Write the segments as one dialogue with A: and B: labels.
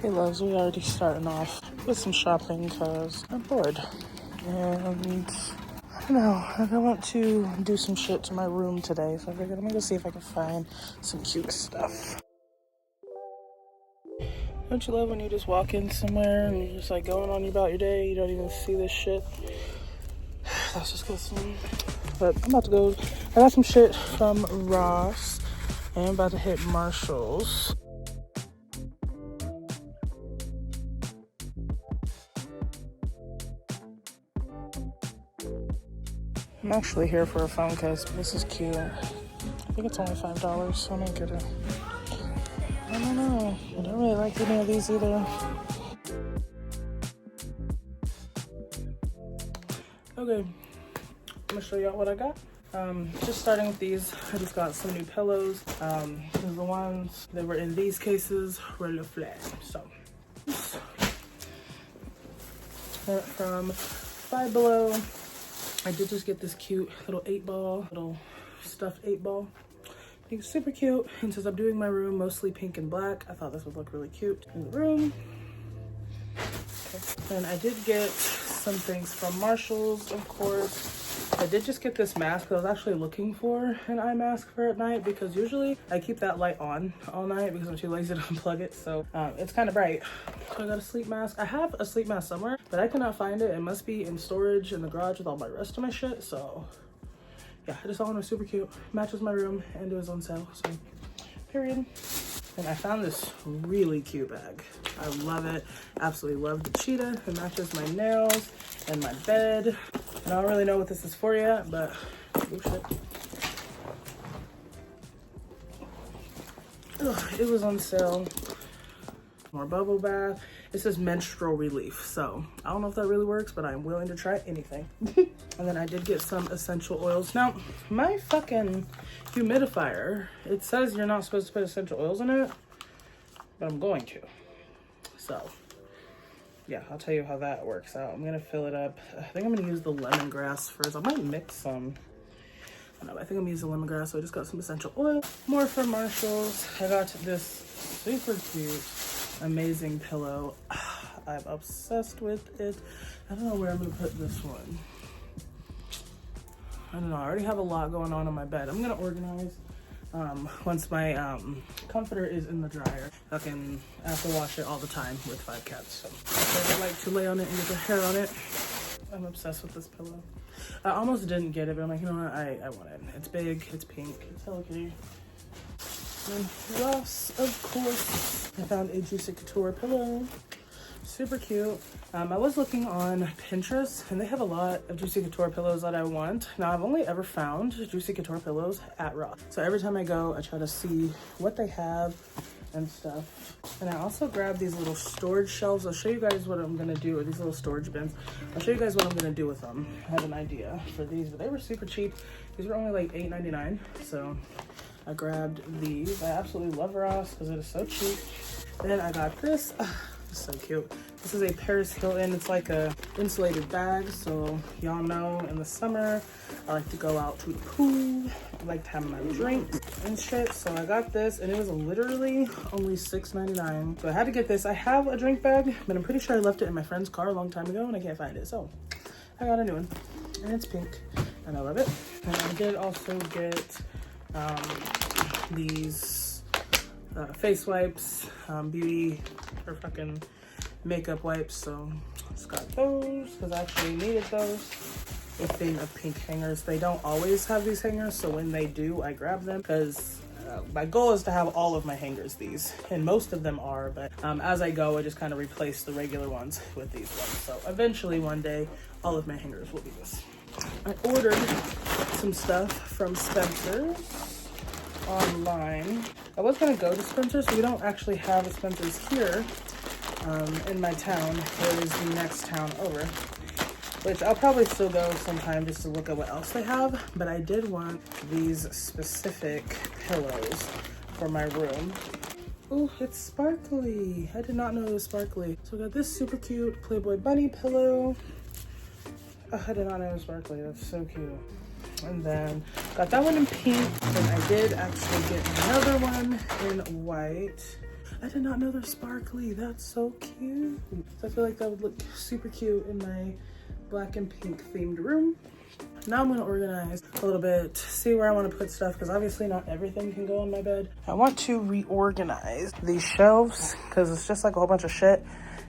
A: Hey loves, we already starting off with some shopping because I'm bored. And I don't know, I want to do some shit to my room today, so I figured I'm gonna go see if I can find some cute stuff. Don't you love when you just walk in somewhere and you're just like going on about your day, you don't even see this shit? That's disgusting. But I'm about to go, I got some shit from Ross and I'm about to hit Marshall's. I'm actually here for a phone case, but this is cute. I think it's only $5, so I might get it. I don't know. I don't really like any of these either. Okay, I'm gonna show y'all what I got. Just starting with these, I just got some new pillows. The ones that were in these cases were le flat. So, from Five Below. I did just get this cute little 8-ball, little stuffed 8-ball. I think it's super cute. And since I'm doing my room mostly pink and black, I thought this would look really cute in the room. Okay. And I did get some things from Marshall's, of course. I did just get this mask. I was actually looking for an eye mask for at night because usually I keep that light on all night because I'm too lazy to unplug it. So it's kind of bright. So I got a sleep mask. I have a sleep mask somewhere, but I cannot find it. It must be in storage in the garage with all my rest of my shit. So yeah, I just saw one. It was super cute. Matches my room and it was on sale. So period. And I found this really cute bag. I love it. Absolutely love the cheetah. It matches my nails and my bed. And I don't really know what this is for yet, but oh shit. Ugh, it was on sale. More bubble bath. It says menstrual relief, so I don't know if that really works, but I'm willing to try anything. And then I did get some essential oils. Now, my fucking humidifier, it says you're not supposed to put essential oils in it, but I'm going to. So yeah, I'll tell you how that works out. I'm gonna fill it up. I think I'm gonna use the lemongrass first. I might mix some. I don't know, I think I'm gonna use the lemongrass. So I just got some essential oil. More from Marshall's. I got this super cute, amazing pillow. I'm obsessed with it. I don't know where I'm gonna put this one. I don't know, I already have a lot going on my bed. I'm gonna organize once my comforter is in the dryer. I have to wash it all the time with 5 cats. So I like to lay on it and get the hair on it. I'm obsessed with this pillow. I almost didn't get it, but I'm like, you know what, I want it. It's big, it's pink, it's Hello Kitty. And Ross, of course. I found a Juicy Couture pillow. Super cute. I was looking on Pinterest and they have a lot of Juicy Couture pillows that I want. Now I've only ever found Juicy Couture pillows at Ross. So every time I go, I try to see what they have and stuff. And I also grabbed these little storage shelves. I'll show you guys what I'm gonna do, or these little storage bins. I'll show you guys what I'm gonna do with them. I have an idea for these, but they were super cheap. These were only like $8.99. So I grabbed these. I absolutely love Ross because it is so cheap. Then I got this. It's so cute. This is a Paris Hilton. It's like a insulated bag. So y'all know in the summer, I like to go out to the pool. I like to have my drinks and shit. So I got this and it was literally only $6.99. So I had to get this. I have a drink bag, but I'm pretty sure I left it in my friend's car a long time ago and I can't find it. So I got a new one and it's pink and I love it. And I did also get these face wipes, beauty or fucking makeup wipes. So just got those because I actually needed those. A thing of pink hangers. They don't always have these hangers, so when they do, I grab them because my goal is to have all of my hangers these, and most of them are, but as I go, I just kind of replace the regular ones with these ones. So eventually one day, all of my hangers will be this. I ordered some stuff from Spencer's online. I was gonna go to Spencer's, so we don't actually have a Spencer's here in my town. There is the next town over, which I'll probably still go sometime just to look at what else they have. But I did want these specific pillows for my room. Oh, it's sparkly. I did not know it was sparkly. So I got this super cute Playboy bunny pillow. Oh, I did not know it was sparkly. That's so cute. And then got that one in pink, and I did actually get another one in white. I did not know they're sparkly. That's so cute. So I feel like that would look super cute in my black and pink themed room. Now I'm gonna organize a little bit, see where I want to put stuff, because obviously not everything can go on my bed. I want to reorganize these shelves because it's just like a whole bunch of shit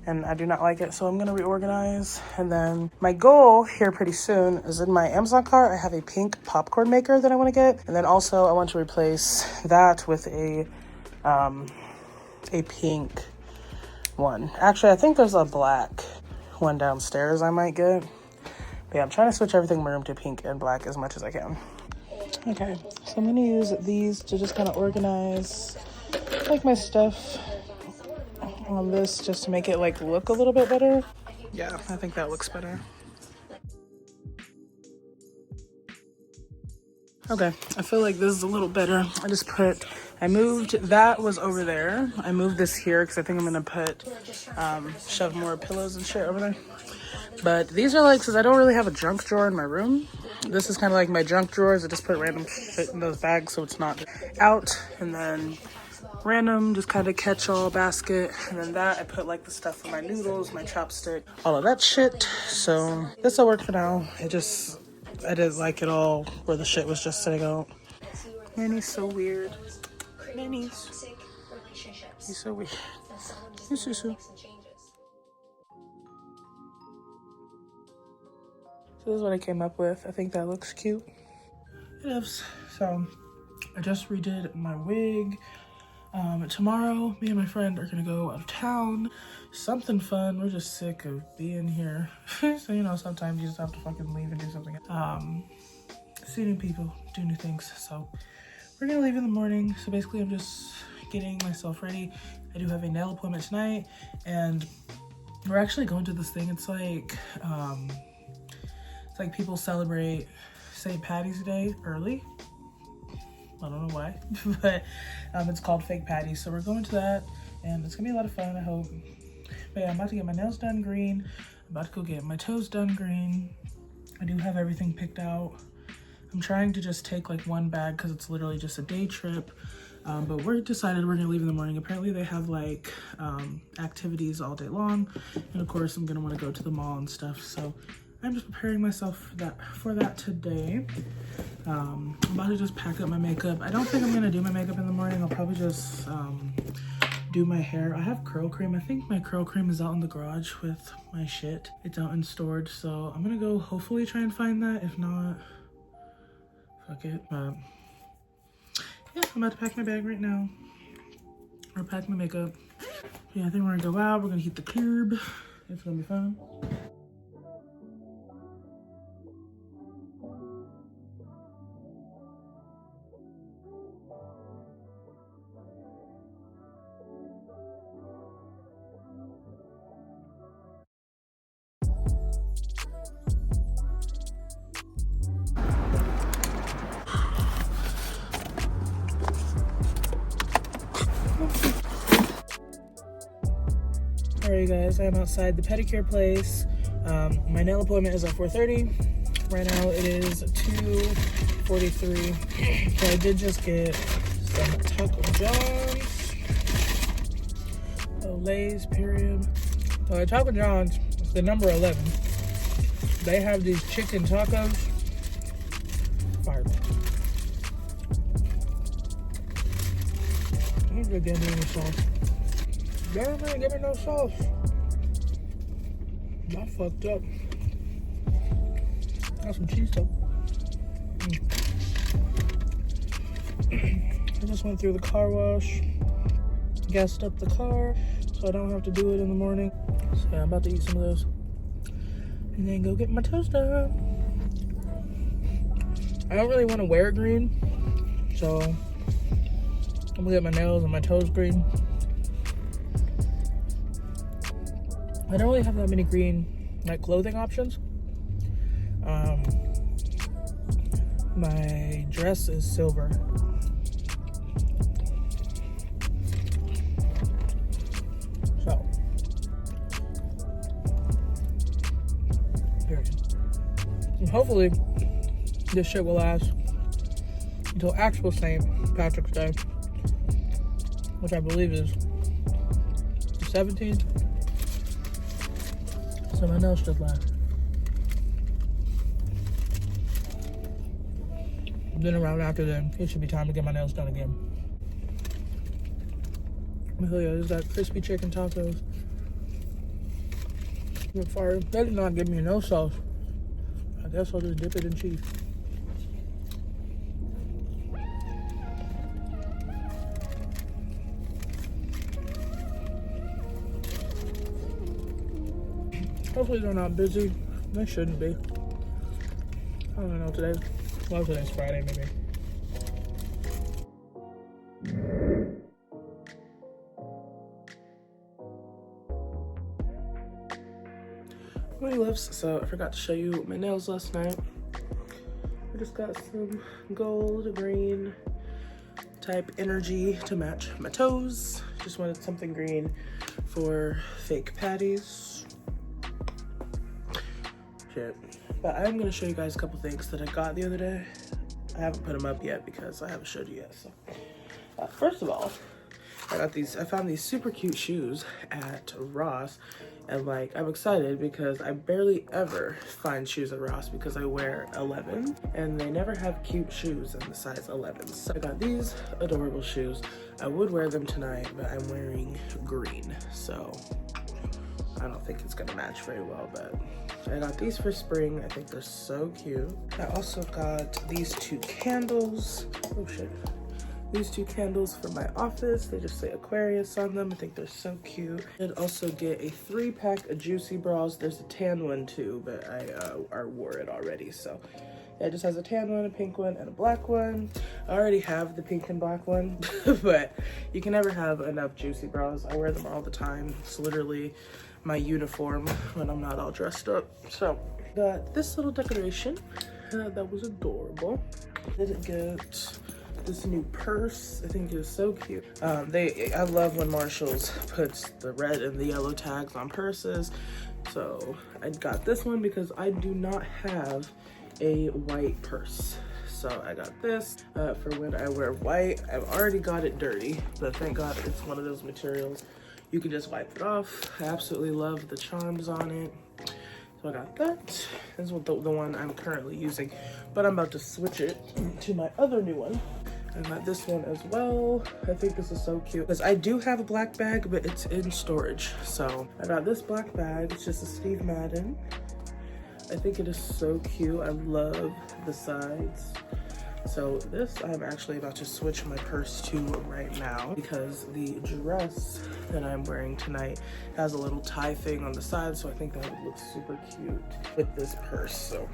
A: and I do not like it. So I'm gonna reorganize. And then my goal here pretty soon is in my Amazon cart, I have a pink popcorn maker that I want to get. And then also I want to replace that with a pink one. Actually, I think there's a black one downstairs I might get. But yeah, I'm trying to switch everything in my room to pink and black as much as I can. Okay, so I'm gonna use these to just kind of organize like my stuff on this, just to make it like look a little bit better. Yeah, I think that looks better. Okay, I feel like this is a little better. I moved, that was over there. I moved this here because I think I'm gonna put, shove more pillows and shit over there. But these are like, since I don't really have a junk drawer in my room, this is kind of like my junk drawers. I just put random shit in those bags so it's not out. And then random, just kind of catch-all basket. And then that, I put like the stuff for my noodles, my chopstick, all of that shit. So this will work for now. I didn't like it all where the shit was just sitting out. Manny's so weird. Manny's. He's so weird. He's so. So this is what I came up with. I think that looks cute. It is. So I just redid my wig. Tomorrow, me and my friend are gonna go out of town. Something fun. We're just sick of being here. So, you know, sometimes you just have to fucking leave and do something. See new people, do new things. So we're gonna leave in the morning. So basically I'm just getting myself ready. I do have a nail appointment tonight, and we're actually going to this thing. It's like people celebrate St. Patty's Day early. I don't know why, but it's called Fake Patty. So we're going to that, and it's gonna be a lot of fun, I hope. But yeah, I'm about to get my nails done green. I'm about to go get my toes done green. I do have everything picked out. I'm trying to just take like one bag because it's literally just a day trip. But we're decided we're gonna leave in the morning. Apparently they have like activities all day long. And of course I'm gonna wanna go to the mall and stuff. So I'm just preparing myself for that today. I'm about to just pack up my makeup. I don't think I'm gonna do my makeup in the morning. I'll probably just do my hair. I have curl cream. I think my curl cream is out in the garage with my shit. It's out in storage. So I'm gonna go hopefully try and find that. If not, fuck it. But yeah, I'm about to pack my bag right now. Or pack my makeup. Yeah, I think we're gonna go out. We're gonna hit the curb. It's gonna be fun. Alright guys, I'm outside the pedicure place. My nail appointment is at 4:30. Right now it is 2:43. So I did just get some Taco John's. Lay's, period. Taco John's, it's the number 11. They have these chicken tacos. Fire. You need to get me any sauce. They don't really give me no sauce. I fucked up. Got some cheese though. I just went through the car wash, gassed up the car, so I don't have to do it in the morning. So yeah, I'm about to eat some of those. And then go get my toes done. I don't really want to wear green, so I'm gonna get my nails and my toes green. I don't really have that many green like clothing options. My dress is silver. So, period. And hopefully this shit will last until actual St. Patrick's Day, which I believe is 17. So my nails should last. Then around after then, it should be time to get my nails done again. Mahalia, is that crispy chicken tacos? They did not give me no sauce. I guess I'll just dip it in cheese. Hopefully they're not busy. They shouldn't be. I don't know today. Well, today's Friday maybe. My loves, so I forgot to show you my nails last night. I just got some gold, green type energy to match my toes. Just wanted something green for fake patties. Shit. But I'm gonna show you guys a couple things that I got the other day. I haven't put them up yet because I haven't showed you yet. So, first of all, I found these super cute shoes at Ross. And like, I'm excited because I barely ever find shoes at Ross because I wear 11 and they never have cute shoes in the size 11. So I got these adorable shoes. I would wear them tonight, but I'm wearing green. So I don't think it's gonna match very well, but I got these for spring. I think they're so cute. I also got these two candles. Oh shit. These two candles for my office. They just say Aquarius on them. I think they're so cute. And also get a 3-pack of Juicy Bras. There's a tan one too, but I wore it already. So yeah, it just has a tan one, a pink one, and a black one. I already have the pink and black one, but you can never have enough Juicy Bras. I wear them all the time. It's literally my uniform when I'm not all dressed up. So got this little decoration that was adorable. Didn't get this new purse. I think it's so cute. I love when Marshalls puts the red and the yellow tags on purses. So I got this one because I do not have a white purse. So I got this for when I wear white. I've already got it dirty, but thank God it's one of those materials you can just wipe it off. I absolutely love the charms on it. So I got that. This is the one I'm currently using, but I'm about to switch it to my other new one. I got this one as well. I think this is so cute because I do have a black bag, but it's in storage. So I got this black bag. It's just a Steve Madden. I think it is so cute. I love the sides. So this I'm actually about to switch my purse to right now because the dress that I'm wearing tonight has a little tie thing on the side. So I think that would look super cute with this purse. So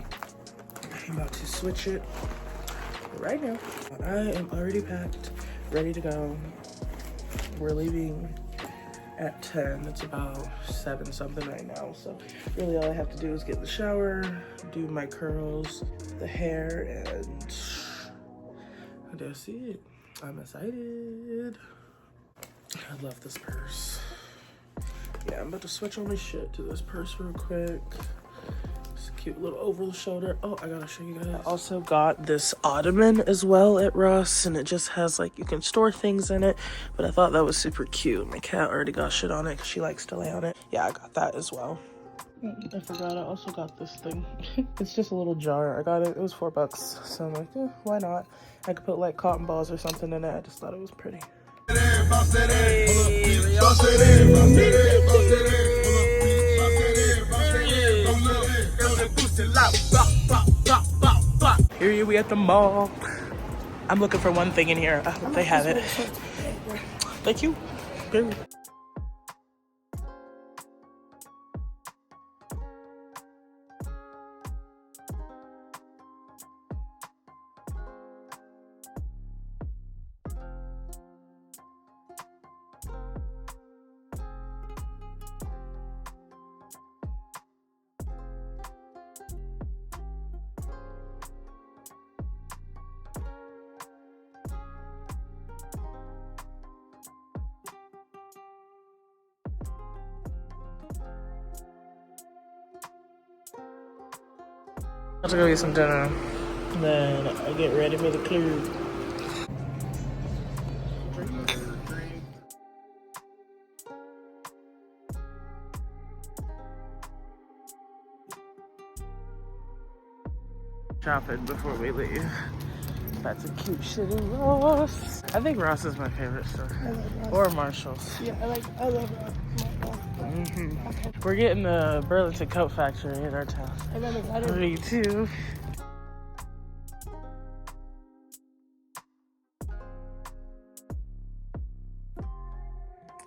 A: I'm about to switch it right now. I am already packed, ready to go. We're leaving at 10. It's about 7 something right now. So really all I have to do is get in the shower, do my curls, the hair, and that's it. I'm excited. I love this purse. Yeah, I'm about to switch all my shit to this purse real quick. Cute little over the shoulder. Oh, I gotta show you guys. I also got this ottoman as well at Ross, and it just has like, you can store things in it, but I thought that was super cute. My cat already got shit on it because she likes to lay on it. Yeah, I got that as well. I forgot I also got this thing. It's just a little jar. I got it. It was $4, so I'm like, why not? I could put like cotton balls or something in it. I just thought it was pretty. Here we at the mall. I'm looking for one thing in here. I hope they have it. Thank you. Period. I have to go get some dinner. Then I get ready for the club. shopping before we leave. That's a cute shit in Ross. I think Ross is my favorite store.
B: I love Ross.
A: Or Marshall's.
B: Yeah, I love Ross. Okay.
A: We're getting the Burlington Coat Factory in our town.
B: And I'm excited.
A: Me too.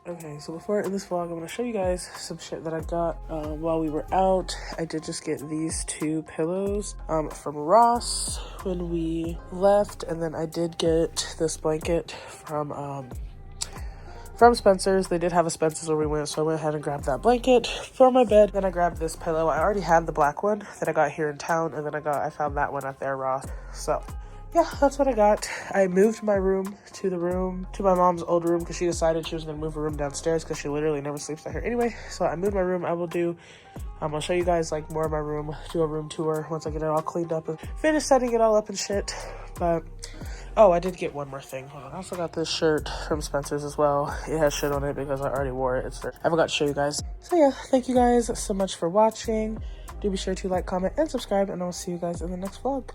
A: Okay, so before I end this vlog, I'm going to show you guys some shit that I got while we were out. I did just get these 2 pillows from Ross when we left, and then I did get this blanket from Spencer's. They did have a Spencer's where we went, so I went ahead and grabbed that blanket for my bed. Then I grabbed this pillow. I already had the black one that I got here in town, and then I found that one at their Ross. So yeah, that's what I got. I moved my room to my mom's old room because she decided she was going to move her room downstairs because she literally never sleeps there anyway. So I moved my room. I'll show you guys like more of my room, do a room tour once I get it all cleaned up and finish setting it all up and shit. But, oh, I did get one more thing. Hold on. I also got this shirt from Spencer's as well. It has shit on it because I already wore it. I forgot to show you guys. So yeah, thank you guys so much for watching. Do be sure to like, comment, and subscribe, and I'll see you guys in the next vlog.